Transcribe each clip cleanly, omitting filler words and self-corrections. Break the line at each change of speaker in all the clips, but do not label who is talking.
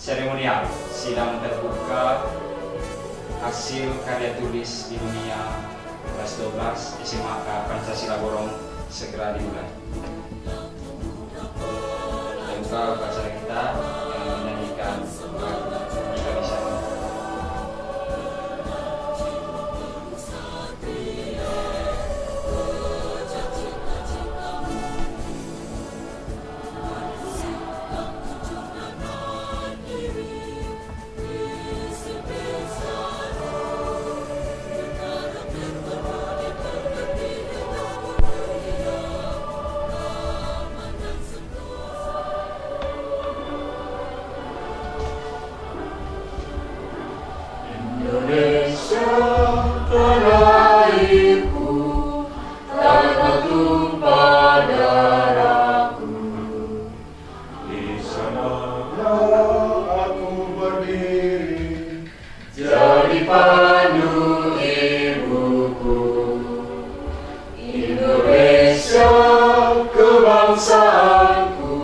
seremonial sidang terbuka hasil karya tulis di dunia kelas 12 SMA Pancasila Borong segera dimulai. Kita buka upacara kita yang menyanyikan jika bisa.
Indonesia tanah airku, tanah tumpah darahku. Di sanalah aku berdiri, jadi pandu ibuku. Indonesia kebangsaanku,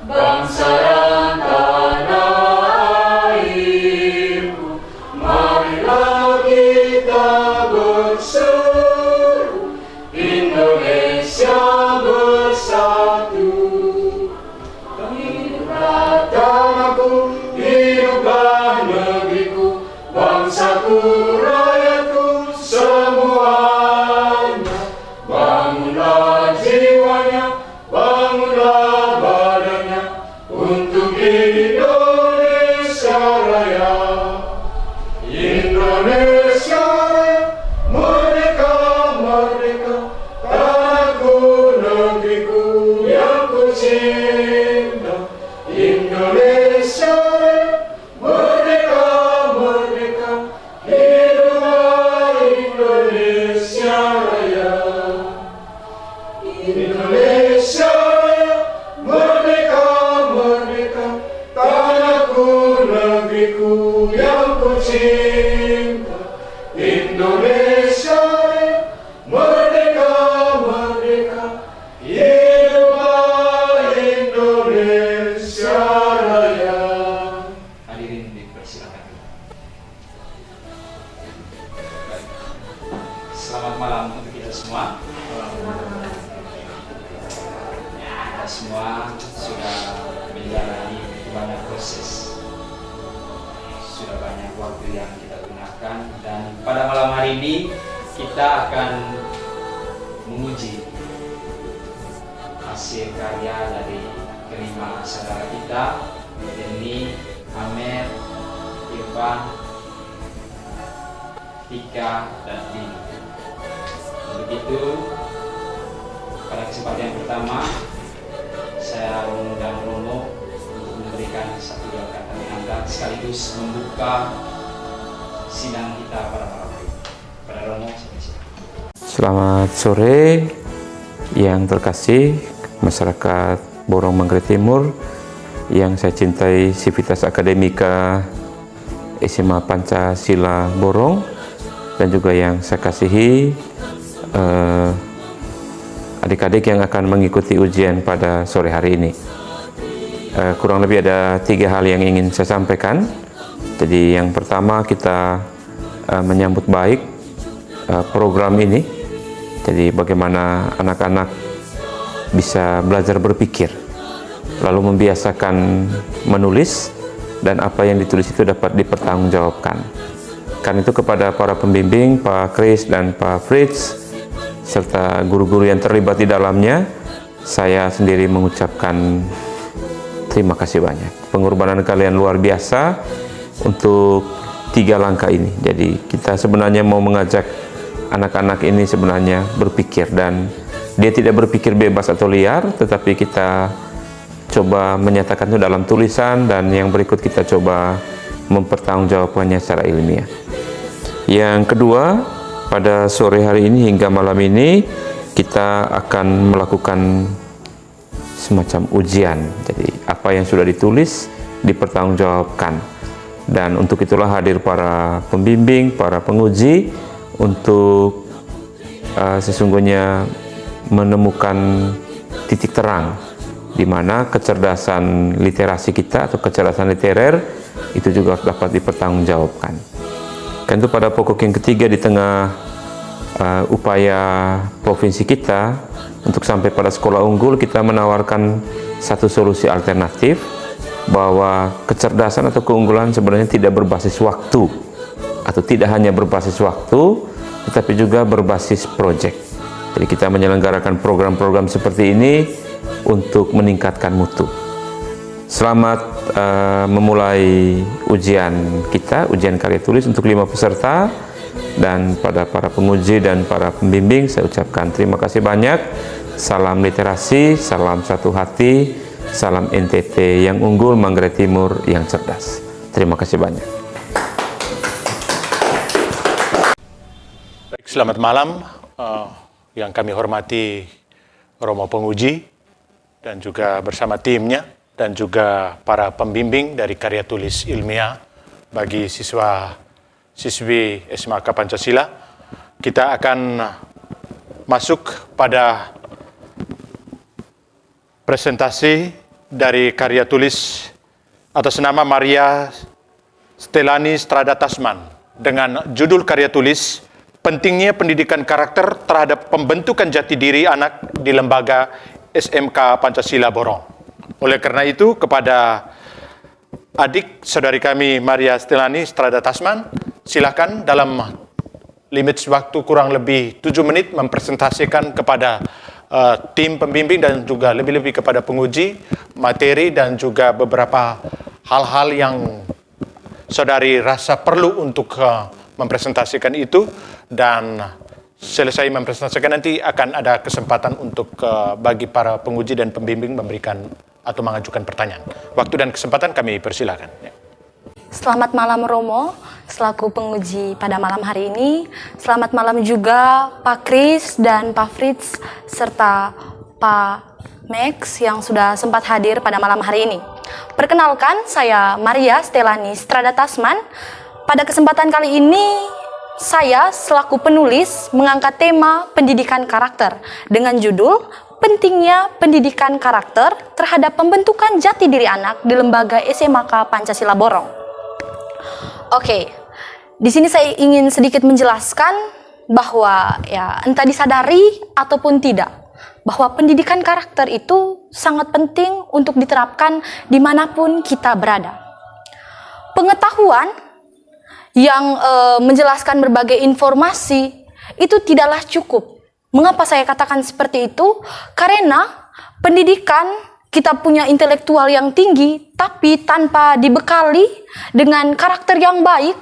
bangsa yang tanah airku. Marilah kita berseru, Indonesia bersatu. Hiduplah tanahku, hiduplah negeriku, bangsaku, rakyatku semuanya. Bangunlah jiwanya, bangunlah badannya, untuk Indonesia Raya. Indonesia Raya, merdeka, merdeka, tanahku, negeriku yang ku cinta. Indonesia Raya, merdeka, merdeka, hiduplah Indonesia Raya. Indonesia Raya, merdeka, merdeka, tanahku, negeriku yang ku cinta. Indonesia Raya, merdeka, merdeka, hiduplah Indonesia Raya.
Hadirin dipersilakan. Baik. Selamat malam untuk kita semua. Kita semua sudah menjalani banyak proses, sudah banyak waktu yang kita gunakan, dan pada malam hari ini kita akan menguji hasil karya dari kelima saudara kita, Denny, Amer, Irfan, Tika, dan Dini. Untuk itu, pada kesempatan yang pertama, saya mengundang Romo untuk memberikan satu dua kata pengantar sekaligus membuka sidang kita pada malam hari ini. Pada Romo, silakan.
Selamat sore yang terkasih masyarakat Borong Manggarai Timur yang saya cintai, Sivitas Akademika SMA Pancasila Borong, dan juga yang saya kasihi adik-adik yang akan mengikuti ujian pada sore hari ini. Kurang lebih ada 3 hal yang ingin saya sampaikan. Jadi yang pertama, kita menyambut baik program ini. Jadi bagaimana anak-anak bisa belajar berpikir, lalu membiasakan menulis, dan apa yang ditulis itu dapat dipertanggungjawabkan. Karena itu kepada para pembimbing, Pak Kris dan Pak Fritz, serta guru-guru yang terlibat di dalamnya, saya sendiri mengucapkan terima kasih banyak. Pengorbanan kalian luar biasa untuk 3 langkah ini. Jadi kita sebenarnya mau mengajak anak-anak ini sebenarnya berpikir, dan dia tidak berpikir bebas atau liar, tetapi kita coba menyatakan itu dalam tulisan, dan yang berikut kita coba mempertanggungjawabkannya secara ilmiah. Yang kedua, pada sore hari ini hingga malam ini kita akan melakukan semacam ujian. Jadi apa yang sudah ditulis dipertanggungjawabkan, dan untuk itulah hadir para pembimbing, para penguji untuk sesungguhnya menemukan titik terang di mana kecerdasan literasi kita atau kecerdasan literer itu juga harus dapat dipertanggungjawabkan. Tentu pada pokok yang ketiga di tengah upaya provinsi kita untuk sampai pada sekolah unggul, kita menawarkan satu solusi alternatif bahwa kecerdasan atau keunggulan sebenarnya tidak berbasis waktu atau tidak hanya berbasis waktu tetapi juga berbasis proyek. Jadi kita menyelenggarakan program-program seperti ini untuk meningkatkan mutu. Selamat memulai ujian kita, ujian karya tulis untuk 5 peserta, dan pada para penguji dan para pembimbing saya ucapkan terima kasih banyak. Salam literasi, salam satu hati, salam NTT yang unggul, Manggarai Timur yang cerdas. Terima kasih banyak.
Baik, selamat malam yang kami hormati Romo penguji dan juga bersama timnya dan juga para pembimbing dari karya tulis ilmiah bagi siswa-siswi SMK Pancasila. Kita akan masuk pada presentasi dari karya tulis atas nama Maria Stelani Strada Tasman dengan judul karya tulis Pentingnya Pendidikan Karakter Terhadap Pembentukan Jati Diri Anak di Lembaga SMK Pancasila Borong. Oleh karena itu, kepada adik saudari kami Maria Stelani Strada Tasman, silakan dalam limit waktu kurang lebih 7 menit mempresentasikan kepada tim pembimbing dan juga lebih-lebih kepada penguji materi dan juga beberapa hal-hal yang saudari rasa perlu untuk mempresentasikan itu, dan selesai mempresentasikan nanti akan ada kesempatan untuk bagi para penguji dan pembimbing memberikan atau mengajukan pertanyaan. Waktu dan kesempatan kami persilakan.
Selamat malam Romo, selaku penguji pada malam hari ini. Selamat malam juga Pak Kris dan Pak Fritz serta Pak Max yang sudah sempat hadir pada malam hari ini. Perkenalkan, saya Maria Stelani Strada Tasman. Pada kesempatan kali ini, saya selaku penulis mengangkat tema pendidikan karakter dengan judul Pentingnya Pendidikan Karakter Terhadap Pembentukan Jati Diri Anak di Lembaga SMK Pancasila Borong. Oke, di sini saya ingin sedikit menjelaskan bahwa ya entah disadari ataupun tidak, bahwa pendidikan karakter itu sangat penting untuk diterapkan dimanapun kita berada. Pengetahuan yang menjelaskan berbagai informasi itu tidaklah cukup. Mengapa saya katakan seperti itu? Karena pendidikan, kita punya intelektual yang tinggi, tapi tanpa dibekali dengan karakter yang baik,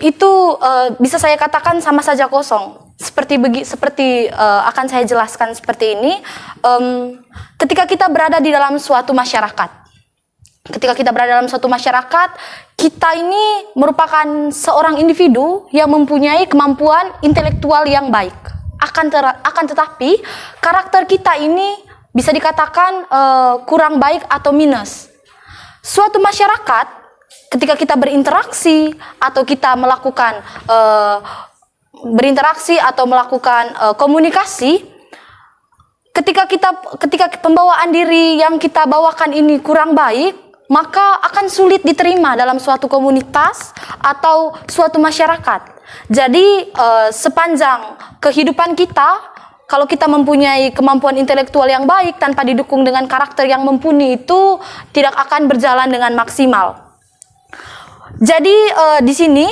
itu bisa saya katakan sama saja kosong. Seperti akan saya jelaskan seperti ini. Ketika kita berada di dalam suatu masyarakat, kita ini merupakan seorang individu yang mempunyai kemampuan intelektual yang baik. Akan tetapi karakter kita ini bisa dikatakan kurang baik atau minus. Suatu masyarakat ketika kita berinteraksi atau kita melakukan komunikasi, ketika pembawaan diri yang kita bawakan ini kurang baik, maka akan sulit diterima dalam suatu komunitas atau suatu masyarakat. Jadi sepanjang kehidupan kita, kalau kita mempunyai kemampuan intelektual yang baik tanpa didukung dengan karakter yang mumpuni, itu tidak akan berjalan dengan maksimal. Jadi di sini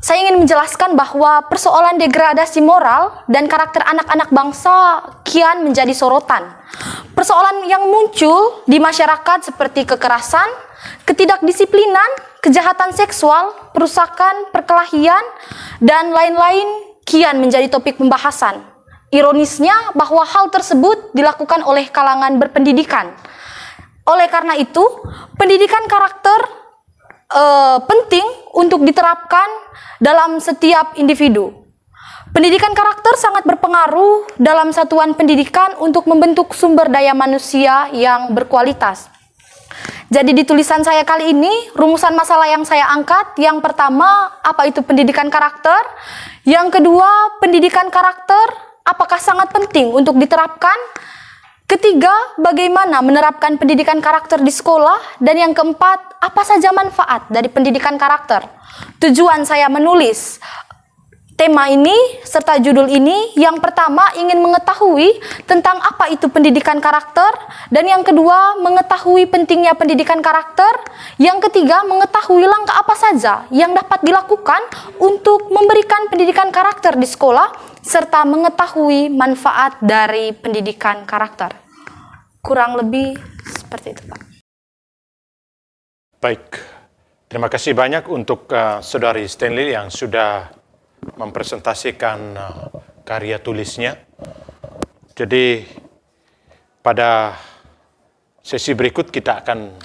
saya ingin menjelaskan bahwa persoalan degradasi moral dan karakter anak-anak bangsa kian menjadi sorotan. Persoalan yang muncul di masyarakat seperti kekerasan, ketidakdisiplinan, kejahatan seksual, perusakan, perkelahian, dan lain-lain kian menjadi topik pembahasan. Ironisnya bahwa hal tersebut dilakukan oleh kalangan berpendidikan. Oleh karena itu, pendidikan karakter penting untuk diterapkan dalam setiap individu. Pendidikan karakter sangat berpengaruh dalam satuan pendidikan untuk membentuk sumber daya manusia yang berkualitas. Jadi di tulisan saya kali ini, rumusan masalah yang saya angkat, yang pertama, apa itu pendidikan karakter? Yang kedua, pendidikan karakter apakah sangat penting untuk diterapkan? Ketiga, bagaimana menerapkan pendidikan karakter di sekolah. Dan yang keempat, apa saja manfaat dari pendidikan karakter. Tujuan saya menulis tema ini serta judul ini, yang pertama ingin mengetahui tentang apa itu pendidikan karakter, dan yang kedua mengetahui pentingnya pendidikan karakter, yang ketiga mengetahui langkah apa saja yang dapat dilakukan untuk memberikan pendidikan karakter di sekolah, serta mengetahui manfaat dari pendidikan karakter. Kurang lebih seperti itu, Pak.
Baik, terima kasih banyak untuk Saudari Stanley yang sudah mempresentasikan karya tulisnya. Jadi pada sesi berikut kita akan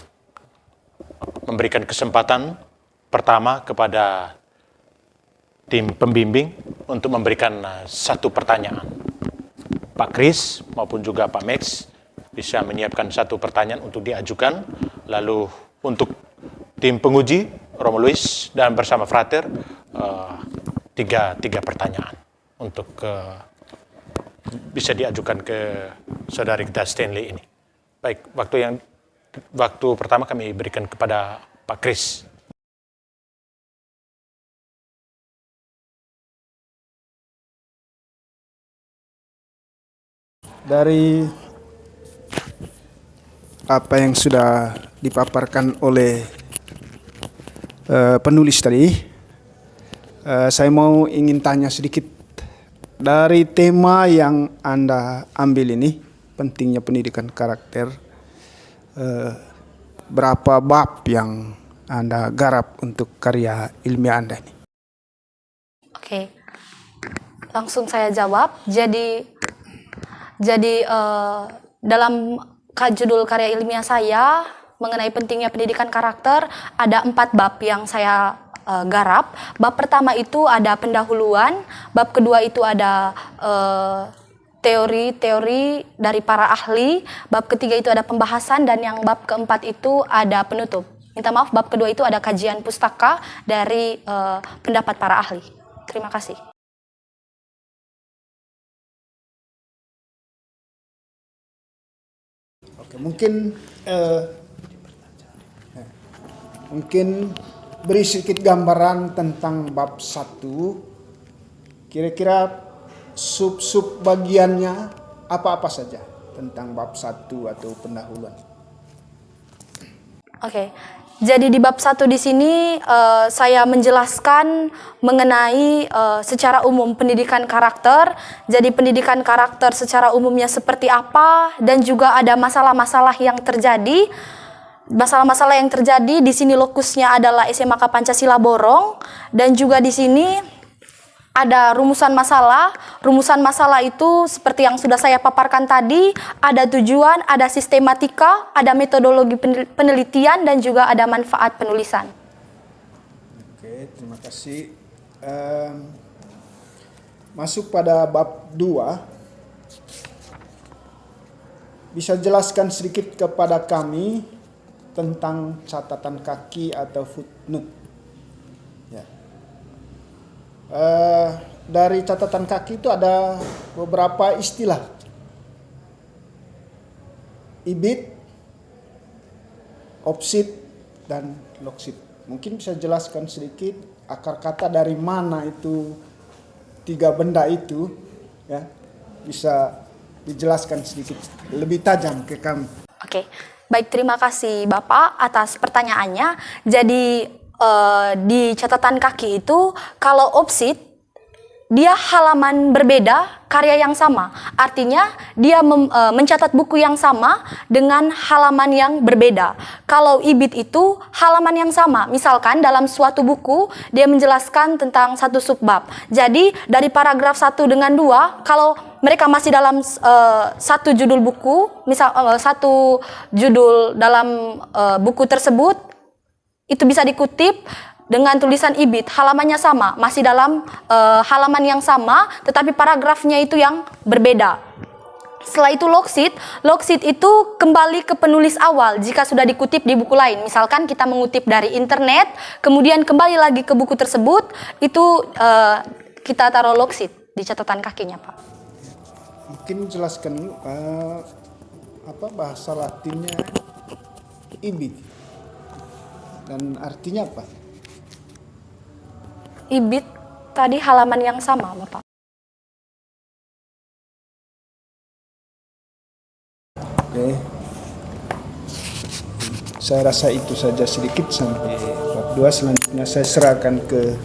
memberikan kesempatan pertama kepada tim pembimbing untuk memberikan satu pertanyaan. Pak Kris maupun juga Pak Max bisa menyiapkan satu pertanyaan untuk diajukan. Lalu untuk tim penguji, Romo Luis dan bersama Frater, tiga pertanyaan untuk bisa diajukan ke saudari kita Stanley ini. Baik, waktu pertama kami berikan kepada Pak Kris.
Dari apa yang sudah dipaparkan oleh penulis tadi, saya mau ingin tanya sedikit dari tema yang Anda ambil ini, pentingnya pendidikan karakter. Berapa bab yang Anda garap untuk karya ilmiah Anda ini?
Oke, langsung saya jawab. Jadi dalam judul karya ilmiah saya mengenai pentingnya pendidikan karakter, ada 4 bab yang saya garap. Bab pertama itu ada pendahuluan, bab kedua itu ada teori-teori dari para ahli, bab ketiga itu ada pembahasan, dan yang bab keempat itu ada penutup. Minta maaf, bab kedua itu ada kajian pustaka dari pendapat para ahli. Terima kasih.
Oke, mungkin beri sedikit gambaran tentang bab 1. Kira-kira sub-sub bagiannya apa-apa saja tentang bab 1 atau pendahuluan.
Oke. Jadi di bab 1 di sini saya menjelaskan mengenai secara umum pendidikan karakter. Jadi pendidikan karakter secara umumnya seperti apa, dan juga ada masalah-masalah yang terjadi. Masalah-masalah yang terjadi di sini lokusnya adalah SMK Pancasila Borong, dan juga di sini ada rumusan masalah. Rumusan masalah itu seperti yang sudah saya paparkan tadi, ada tujuan, ada sistematika, ada metodologi penelitian, dan juga ada manfaat penulisan.
Oke, terima kasih. Masuk pada bab 2. Bisa jelaskan sedikit kepada kami tentang catatan kaki atau footnote. Ya. Dari catatan kaki itu ada beberapa istilah. Ibid, opsid, dan loksid. Mungkin bisa jelaskan sedikit akar kata dari mana itu 3 benda itu, ya, bisa dijelaskan sedikit lebih tajam ke kami.
Oke. Baik, terima kasih Bapak atas pertanyaannya. Jadi di catatan kaki itu kalau opsid dia halaman berbeda, karya yang sama. Artinya dia mencatat buku yang sama dengan halaman yang berbeda. Kalau ibid itu halaman yang sama. Misalkan dalam suatu buku dia menjelaskan tentang satu subbab. Jadi dari paragraf 1 dengan 2, kalau mereka masih dalam satu judul buku, misal satu judul dalam buku tersebut, itu bisa dikutip dengan tulisan ibid, halamannya sama, masih dalam halaman yang sama, tetapi paragrafnya itu yang berbeda. Setelah itu loksid itu kembali ke penulis awal jika sudah dikutip di buku lain. Misalkan kita mengutip dari internet, kemudian kembali lagi ke buku tersebut, itu kita taruh loksid di catatan kakinya, Pak.
Mungkin jelaskan bahasa Latinnya ibit. Dan artinya apa?
Ibit tadi halaman yang sama, Bapak.
Oke. Saya rasa itu saja sedikit sampai bab 2. Selanjutnya saya serahkan ke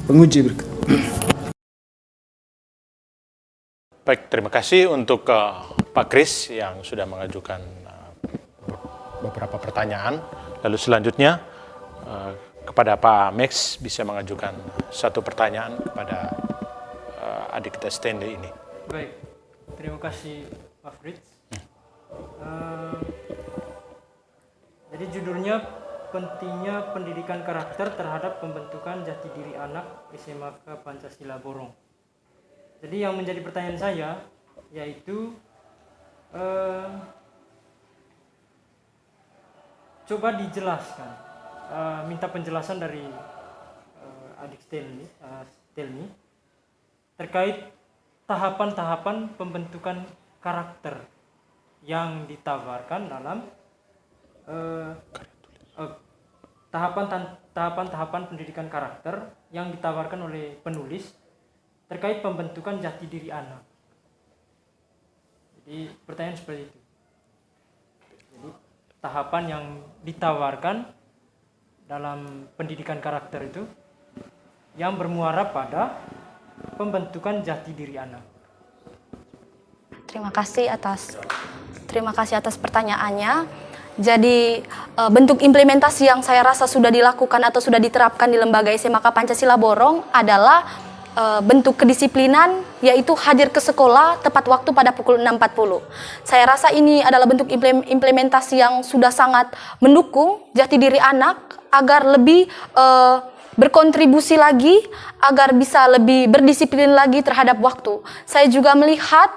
penguji berikut.
Baik, terima kasih untuk Pak Kris yang sudah mengajukan beberapa pertanyaan. Lalu selanjutnya kepada Pak Max bisa mengajukan satu pertanyaan kepada adik kita Stanley ini.
Baik, terima kasih Pak Fritz. Jadi judulnya pentingnya pendidikan karakter terhadap pembentukan jati diri anak SMAK Pancasila Borong. Jadi yang menjadi pertanyaan saya yaitu coba dijelaskan, minta penjelasan dari adik Stelni terkait tahapan-tahapan pembentukan karakter yang ditawarkan dalam tahapan-tahapan pendidikan karakter yang ditawarkan oleh penulis terkait pembentukan jati diri anak. Jadi pertanyaan seperti itu. Jadi tahapan yang ditawarkan dalam pendidikan karakter itu yang bermuara pada pembentukan jati diri anak.
Terima kasih atas pertanyaannya. Jadi bentuk implementasi yang saya rasa sudah dilakukan atau sudah diterapkan di lembaga SMAK Pancasila Borong adalah bentuk kedisiplinan, yaitu hadir ke sekolah tepat waktu pada pukul 6.40. Saya rasa ini adalah bentuk implementasi yang sudah sangat mendukung jati diri anak agar lebih berkontribusi lagi, agar bisa lebih berdisiplin lagi terhadap waktu. Saya juga melihat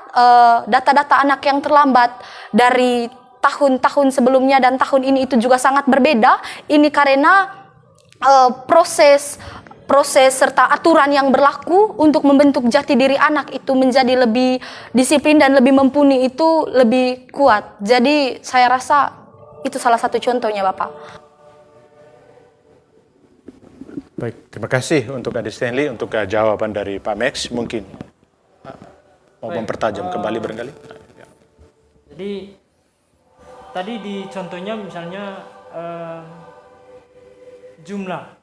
data-data anak yang terlambat dari tahun-tahun sebelumnya dan tahun ini itu juga sangat berbeda. Ini karena proses serta aturan yang berlaku untuk membentuk jati diri anak itu menjadi lebih disiplin dan lebih mumpuni itu lebih kuat. Jadi saya rasa itu salah satu contohnya, Bapak.
Baik, terima kasih untuk Adik Stanley untuk jawaban dari Pak Max. Mungkin mau mempertajam kembali barangkali.
Jadi tadi di contohnya misalnya jumlah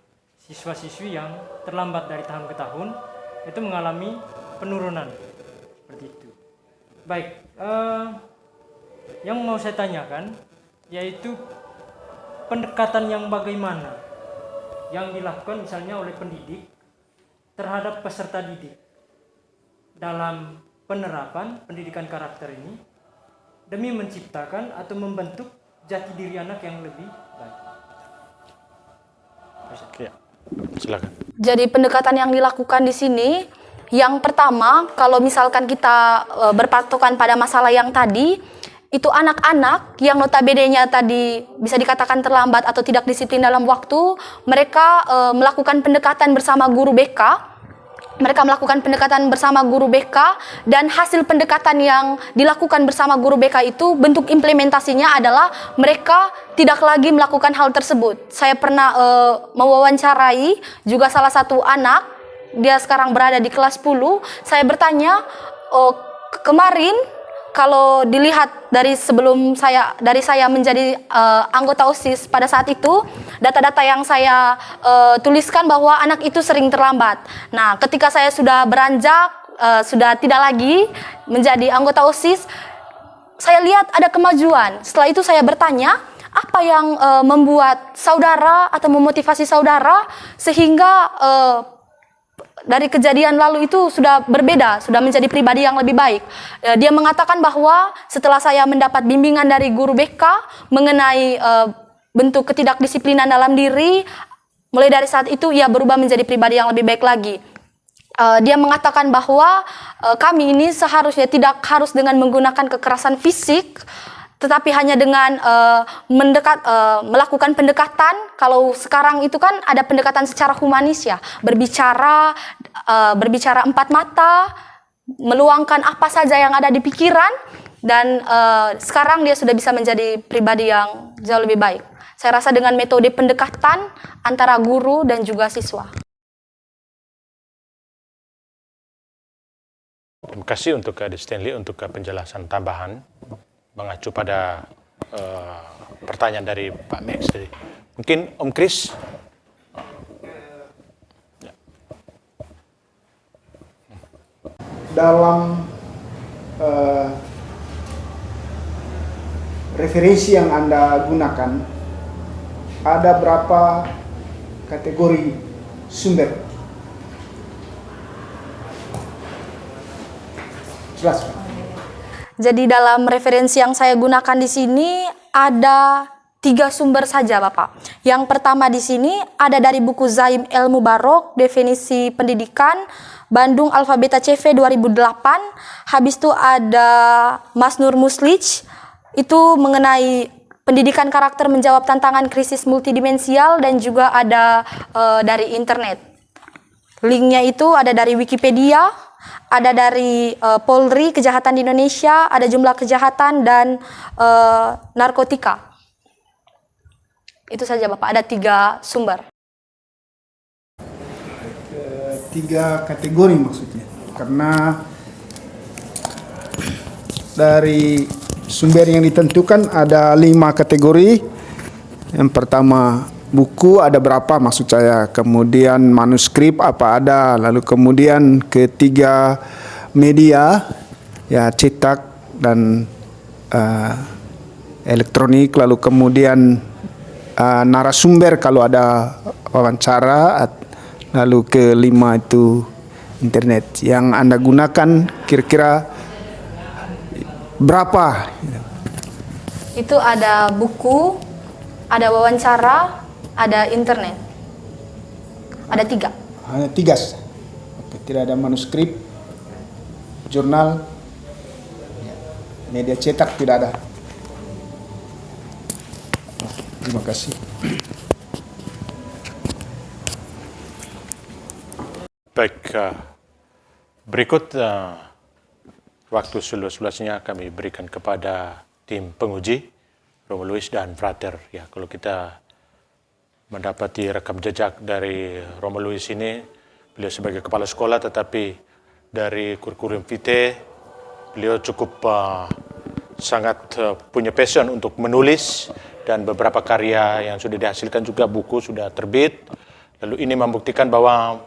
siswa-siswi yang terlambat dari tahun ke tahun itu mengalami penurunan seperti itu. Baik, yang mau saya tanyakan yaitu pendekatan yang bagaimana yang dilakukan misalnya oleh pendidik terhadap peserta didik dalam penerapan pendidikan karakter ini demi menciptakan atau membentuk jati diri anak yang lebih baik.
Ya, silakan.
Jadi pendekatan yang dilakukan di sini, yang pertama, kalau misalkan kita berpatokan pada masalah yang tadi, itu anak-anak yang notabene-nya tadi bisa dikatakan terlambat atau tidak disiplin dalam waktu, mereka melakukan pendekatan bersama guru BK. Mereka melakukan pendekatan bersama guru BK dan hasil pendekatan yang dilakukan bersama guru BK itu bentuk implementasinya adalah mereka tidak lagi melakukan hal tersebut. Saya pernah mewawancarai juga salah satu anak, dia sekarang berada di kelas 10. Saya bertanya, kemarin kalau dilihat dari sebelum saya menjadi anggota OSIS pada saat itu, data-data yang saya tuliskan bahwa anak itu sering terlambat. Nah, ketika saya sudah beranjak, sudah tidak lagi menjadi anggota OSIS, saya lihat ada kemajuan. Setelah itu saya bertanya, apa yang membuat saudara atau memotivasi saudara sehingga dari kejadian lalu itu sudah berbeda, sudah menjadi pribadi yang lebih baik. Dia mengatakan bahwa setelah saya mendapat bimbingan dari guru BK mengenai bentuk ketidakdisiplinan dalam diri, mulai dari saat itu ia berubah menjadi pribadi yang lebih baik lagi. Dia mengatakan bahwa kami ini seharusnya tidak harus dengan menggunakan kekerasan fisik, tetapi hanya dengan melakukan pendekatan. Kalau sekarang itu kan ada pendekatan secara humanis ya, berbicara empat mata, meluangkan apa saja yang ada di pikiran, dan sekarang dia sudah bisa menjadi pribadi yang jauh lebih baik. Saya rasa dengan metode pendekatan antara guru dan juga siswa.
Terima kasih untuk Adik Stanley untuk penjelasan tambahan mengacu pada pertanyaan dari Pak Max tadi. Mungkin Om Kris.
Dalam referensi yang Anda gunakan, ada berapa kategori sumber? Jelaskan.
Jadi dalam referensi yang saya gunakan di sini ada 3 sumber saja, Bapak. Yang pertama di sini ada dari buku Zaim El Mubarok, definisi pendidikan, Bandung Alfabeta CV 2008. Habis itu ada Mas Nur Muslich, itu mengenai pendidikan karakter menjawab tantangan krisis multidimensial, dan juga ada dari internet. Linknya itu ada dari Wikipedia, ada dari Polri, kejahatan di Indonesia, ada jumlah kejahatan dan narkotika. Itu saja Bapak, ada 3 sumber.
3 kategori maksudnya, karena dari sumber yang ditentukan ada 5 kategori. Yang pertama buku ada berapa maksud saya, kemudian manuskrip apa ada, lalu kemudian ketiga media ya cetak dan elektronik, lalu kemudian narasumber kalau ada wawancara, lalu kelima itu internet. Yang Anda gunakan kira-kira berapa?
Itu ada buku, ada wawancara, ada internet. Ada 3.
Hanya 3. Oke, tidak ada manuskrip, jurnal, media cetak tidak ada. Terima kasih.
Baik, berikut waktu seluas-luasnya kami berikan kepada tim penguji, Romo Luis dan Frater. Ya, kalau kita mendapati rekam jejak dari Romo Luis ini, beliau sebagai kepala sekolah, tetapi dari kurikulum vitae, beliau cukup sangat punya passion untuk menulis, dan beberapa karya yang sudah dihasilkan juga, buku sudah terbit. Lalu ini membuktikan bahwa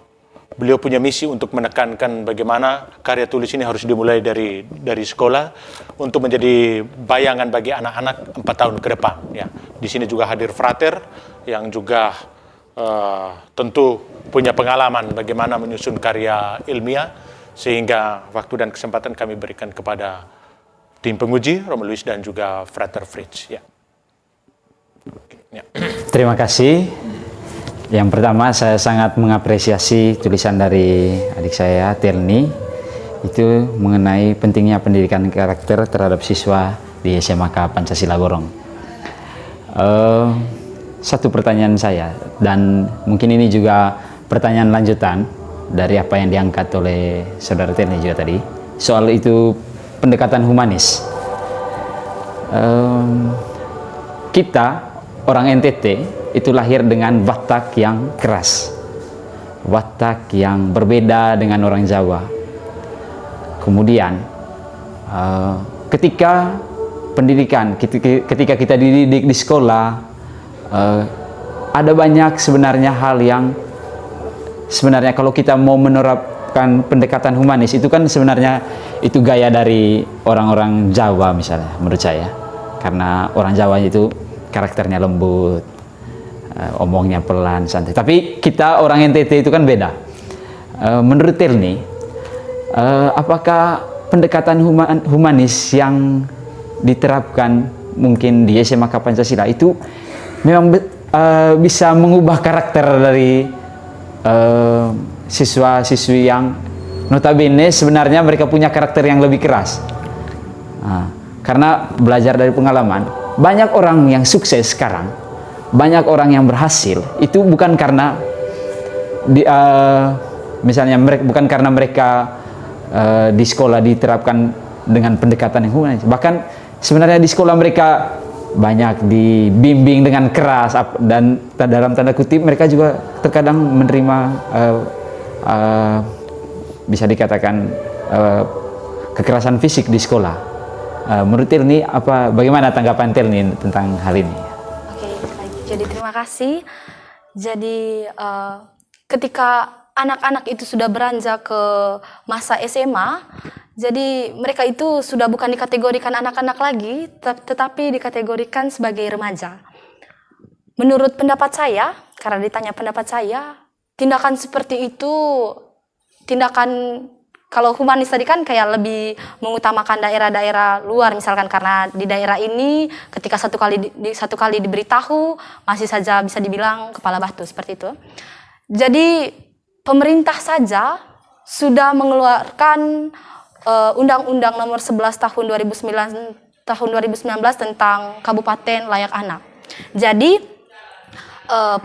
beliau punya misi untuk menekankan bagaimana karya tulis ini harus dimulai dari sekolah untuk menjadi bayangan bagi anak-anak 4 tahun ke depan. Ya, di sini juga hadir Frater yang juga tentu punya pengalaman bagaimana menyusun karya ilmiah, sehingga waktu dan kesempatan kami berikan kepada tim penguji Romo Luis dan juga Frater Fritz. Ya. Ya.
Terima kasih. Yang pertama, saya sangat mengapresiasi tulisan dari adik saya, Telni, itu mengenai pentingnya pendidikan karakter terhadap siswa di SMAK Pancasila Gorong. Satu pertanyaan saya, dan mungkin ini juga pertanyaan lanjutan dari apa yang diangkat oleh saudara Telni juga tadi, soal itu pendekatan humanis. Kita, orang NTT, itu lahir dengan watak yang keras, watak yang berbeda dengan orang Jawa. Kemudian ketika pendidikan, ketika kita dididik di sekolah, ada banyak sebenarnya hal yang sebenarnya kalau kita mau menerapkan pendekatan humanis, itu kan sebenarnya itu gaya dari orang-orang Jawa misalnya, menurut saya, karena orang Jawa itu karakternya lembut, omongnya pelan, santai. Tapi kita orang NTT itu kan beda. Menurut Telni, apakah pendekatan humanis yang diterapkan mungkin di SMAK Pancasila itu memang bisa mengubah karakter dari siswa-siswi yang notabene sebenarnya mereka punya karakter yang lebih keras? Karena belajar dari pengalaman, banyak orang yang sukses sekarang, banyak orang yang berhasil itu bukan karena misalnya bukan karena mereka di sekolah diterapkan dengan pendekatan yang humanis. Bahkan sebenarnya di sekolah mereka banyak dibimbing dengan keras, dan dalam tanda kutip mereka juga terkadang menerima bisa dikatakan kekerasan fisik di sekolah. Menurut Tirni, bagaimana tanggapan Tirni tentang hal ini?
Oke, baik. Jadi terima kasih. Jadi ketika anak-anak itu sudah beranjak ke masa SMA, jadi mereka itu sudah bukan dikategorikan anak-anak lagi, tetapi dikategorikan sebagai remaja. Menurut pendapat saya, karena ditanya pendapat saya, tindakan seperti itu, tindakan kalau humanis tadi kan kayak lebih mengutamakan daerah-daerah luar, misalkan karena di daerah ini ketika satu kali diberitahu masih saja bisa dibilang kepala batu seperti itu. Jadi pemerintah saja sudah mengeluarkan Undang-Undang Nomor 11 tahun 2019 tentang Kabupaten Layak Anak. Jadi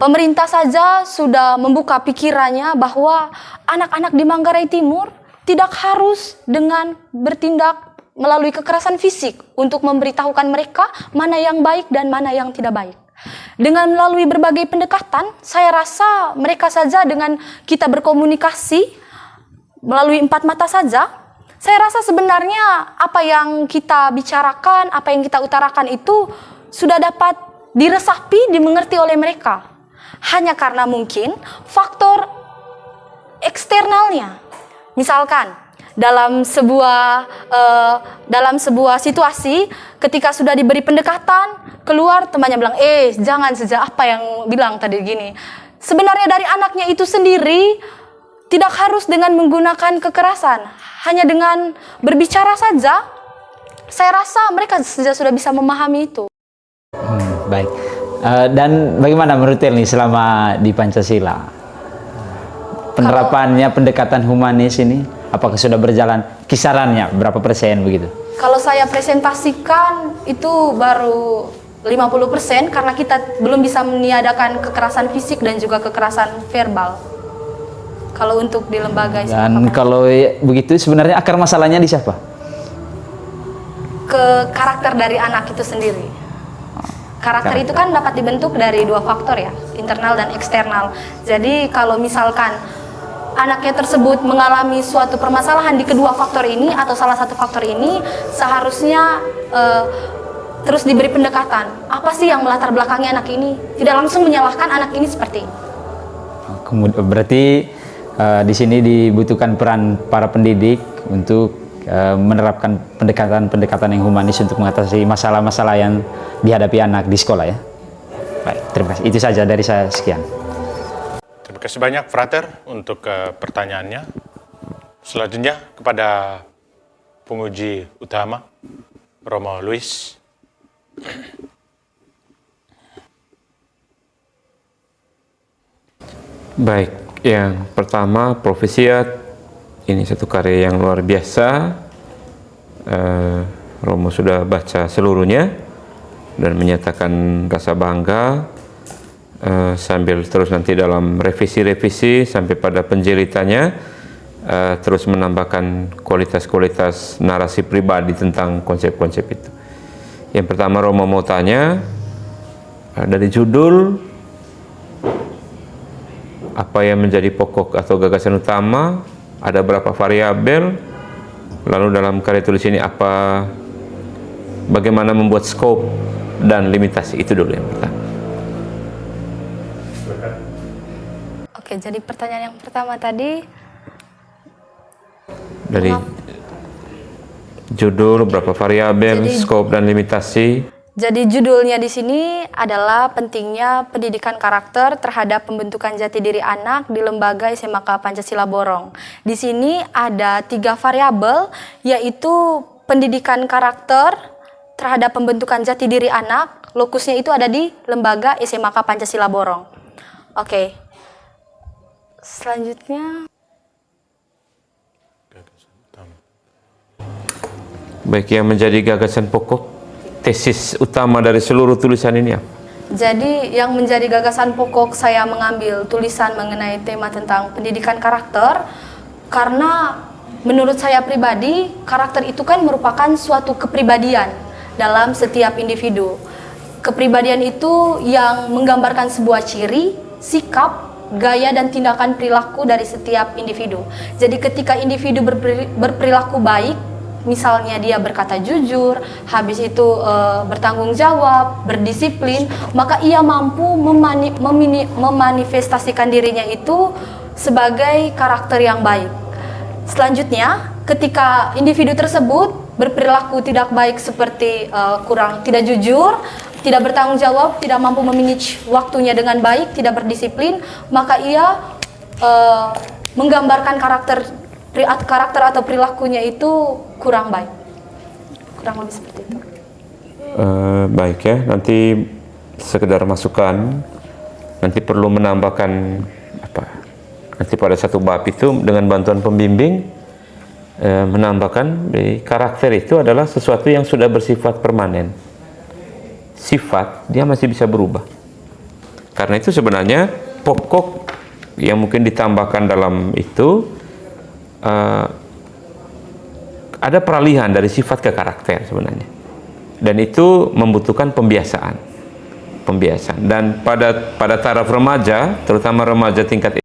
pemerintah saja sudah membuka pikirannya bahwa anak-anak di Manggarai Timur tidak harus dengan bertindak melalui kekerasan fisik untuk memberitahukan mereka mana yang baik dan mana yang tidak baik. Dengan melalui berbagai pendekatan, saya rasa mereka saja dengan kita berkomunikasi melalui 4 mata saja, saya rasa sebenarnya apa yang kita bicarakan, apa yang kita utarakan itu sudah dapat diresapi, dimengerti oleh mereka. Hanya karena mungkin faktor eksternalnya. Misalkan dalam sebuah situasi ketika sudah diberi pendekatan, keluar temannya bilang, jangan saja apa yang bilang tadi gini. Sebenarnya dari anaknya itu sendiri tidak harus dengan menggunakan kekerasan, hanya dengan berbicara saja. Saya rasa mereka sudah bisa memahami itu.
Baik. Dan bagaimana menurut Tirni selama di Pancasila? Penerapannya pendekatan humanis ini, apakah sudah berjalan? Kisarannya berapa persen begitu?
Kalau saya presentasikan itu baru 50% karena kita belum bisa meniadakan kekerasan fisik dan juga kekerasan verbal. Kalau untuk di lembaga
dan kalau begitu sebenarnya akar masalahnya di siapa?
Ke karakter dari anak itu sendiri. Karakter itu kan dapat dibentuk dari 2 faktor ya, internal dan eksternal. Jadi kalau misalkan anaknya tersebut mengalami suatu permasalahan di kedua faktor ini atau salah satu faktor ini, seharusnya terus diberi pendekatan. Apa sih yang melatar belakangi anak ini? Tidak langsung menyalahkan anak ini seperti ini.
Berarti di sini dibutuhkan peran para pendidik untuk menerapkan pendekatan-pendekatan yang humanis untuk mengatasi masalah-masalah yang dihadapi anak di sekolah ya. Baik, terima kasih. Itu saja dari saya, sekian.
Terima kasih banyak, Frater, untuk pertanyaannya. Selanjutnya kepada penguji utama, Romo Luis.
Baik, yang pertama Profesiat, ini satu karya yang luar biasa. Romo sudah baca seluruhnya dan menyatakan rasa bangga, sambil terus nanti dalam revisi-revisi sampai pada penjilitannya, terus menambahkan kualitas-kualitas narasi pribadi tentang konsep-konsep itu. Yang pertama Romo mau tanya, dari judul apa yang menjadi pokok atau gagasan utama, ada berapa variabel, lalu dalam karya tulis ini bagaimana membuat scope dan limitasi, itu dulu yang pertama.
Oke, jadi pertanyaan yang pertama tadi
dari judul, berapa variabel, scope dan limitasi.
Jadi judulnya di sini adalah pentingnya pendidikan karakter terhadap pembentukan jati diri anak di lembaga SMK Pancasila Borong. Di sini ada 3 variabel, yaitu pendidikan karakter terhadap pembentukan jati diri anak. Lokusnya itu ada di lembaga SMK Pancasila Borong. Oke. Selanjutnya.
Baik, yang menjadi gagasan pokok, tesis utama dari seluruh tulisan ini apa?
Jadi yang menjadi gagasan pokok saya mengambil tulisan mengenai tema tentang pendidikan karakter karena menurut saya pribadi, karakter itu kan merupakan suatu kepribadian dalam setiap individu. Kepribadian itu yang menggambarkan sebuah ciri, sikap, gaya dan tindakan perilaku dari setiap individu. Jadi ketika individu berperilaku baik, misalnya dia berkata jujur, habis itu bertanggung jawab, berdisiplin, maka ia mampu memanifestasikan dirinya itu sebagai karakter yang baik. Selanjutnya, ketika individu tersebut berperilaku tidak baik seperti tidak jujur, tidak bertanggung jawab, tidak mampu memanage waktunya dengan baik, tidak berdisiplin, maka ia menggambarkan karakter atau perilakunya itu kurang baik. Kurang lebih seperti itu.
Baik ya, nanti sekedar masukan, nanti perlu menambahkan nanti pada satu bab itu dengan bantuan pembimbing menambahkan karakter itu adalah sesuatu yang sudah bersifat permanen. Sifat dia masih bisa berubah. Karena itu sebenarnya pokok yang mungkin ditambahkan dalam itu ada peralihan dari sifat ke karakter sebenarnya, dan itu membutuhkan pembiasaan. Dan pada taraf remaja, terutama remaja tingkat